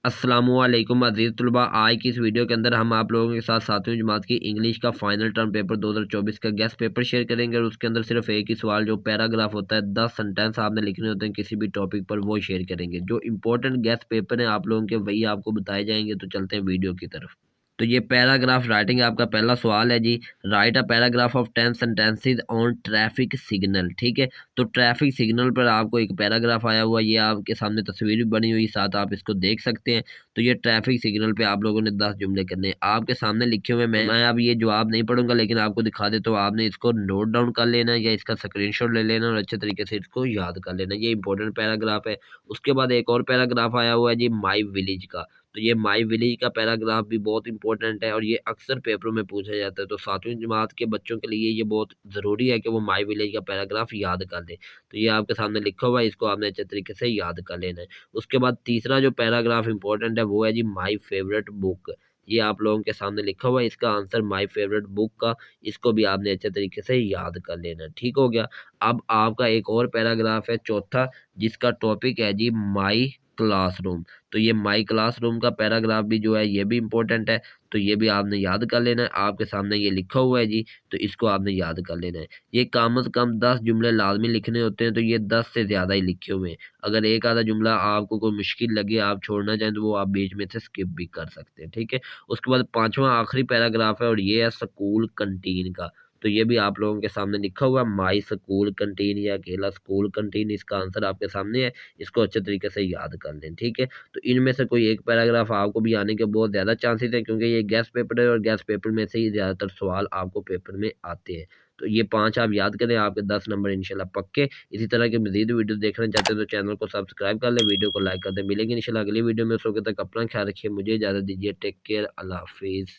अस्सलामुअलैकुम अज़ीज़ तलबा। आज की इस वीडियो के अंदर हम आप लोगों के साथ सातवीं जमात की इंग्लिश का फाइनल टर्म पेपर 2024 का गेस्ट पेपर शेयर करेंगे और उसके अंदर सिर्फ एक ही सवाल जो पैराग्राफ होता है 10 सेंटेंस आपने लिखने होते हैं किसी भी टॉपिक पर, वो शेयर करेंगे। जो इंपॉर्टेंट गेस्ट पेपर हैं आप लोगों के वही आपको बताए जाएंगे। तो चलते हैं वीडियो की तरफ। तो ये पैराग्राफ राइटिंग आपका पहला सवाल है जी। Write a paragraph of 10 sentences on traffic signal. ठीक है, तो ट्रैफिक सिग्नल पर आपको एक पैराग्राफ आया हुआ, ये आपके सामने तस्वीर भी बनी हुई, साथ आप इसको देख सकते हैं। तो ये ट्रैफिक सिग्नल पे आप लोगों ने 10 जुमले करने हैं आपके सामने लिखे हुए। मैं अब ये जवाब नहीं पढ़ूंगा लेकिन आपको दिखा दे, तो आपने इसको नोट डाउन कर लेना या इसका स्क्रीनशॉट ले लेना और अच्छे तरीके से इसको याद कर लेना। ये इंपॉर्टेंट पैराग्राफ है। उसके बाद एक और पैराग्राफ आया हुआ है जी माई विलेज का। तो ये माई विलेज का पैराग्राफ भी बहुत इंपॉर्टेंट है और ये अक्सर पेपरों में पूछा जाता है। तो सातवीं जमात के बच्चों के लिए ये बहुत ज़रूरी है कि वो माई विलेज का पैराग्राफ याद कर लें। तो ये आपके सामने लिखा हुआ है, इसको आपने अच्छे तरीके से याद कर लेना है। उसके बाद तीसरा जो पैराग्राफ इंपॉर्टेंट है वो है जी माई फेवरेट बुक। ये आप लोगों के सामने लिखा हुआ है, इसका आंसर माई फेवरेट बुक का, इसको भी आपने अच्छे तरीके से याद कर लेना है। ठीक हो गया। अब आपका एक और पैराग्राफ है चौथा, जिसका टॉपिक है जी माई क्लासरूम। तो ये माई क्लासरूम का पैराग्राफ भी जो है ये भी इम्पोर्टेंट है। तो ये भी आपने याद कर लेना है। आपके सामने ये लिखा हुआ है जी, तो इसको आपने याद कर लेना है। ये कम से कम 10 जुमले लाजमी लिखने होते हैं, तो ये 10 से ज़्यादा ही लिखे हुए हैं। अगर एक आधा जुमला आपको कोई मुश्किल लगे, आप छोड़ना चाहें, तो वो आप बीच में से स्किप भी कर सकते हैं। ठीक है। उसके बाद पांचवा आखिरी पैराग्राफ है और ये है स्कूल कंटीन का। तो ये भी आप लोगों के सामने लिखा हुआ है माई स्कूल कंटीन या अकेला स्कूल कंटीन, इसका आंसर आपके सामने है। इसको अच्छे तरीके से याद कर लें। ठीक है। तो इनमें से कोई एक पैराग्राफ आपको भी आने के बहुत ज़्यादा चांसेस हैं, क्योंकि ये गेस्ट पेपर है और गेस्ट पेपर में से ही ज़्यादातर सवाल आपको पेपर में आते हैं। तो ये 5 आप याद करें, आपके 10 नंबर इंशाल्लाह पक्के। इसी तरह के मज़ीद वीडियो देखना चाहते हैं तो चैनल को सब्सक्राइब कर लें, वीडियो को लाइक कर दें। मिलेंगे इंशाल्लाह अगली वीडियो में। उस वक्त तक अपना ख्याल रखिए, मुझे इजाज़त दीजिए। टेक केयर, अल्लाह हाफिज़।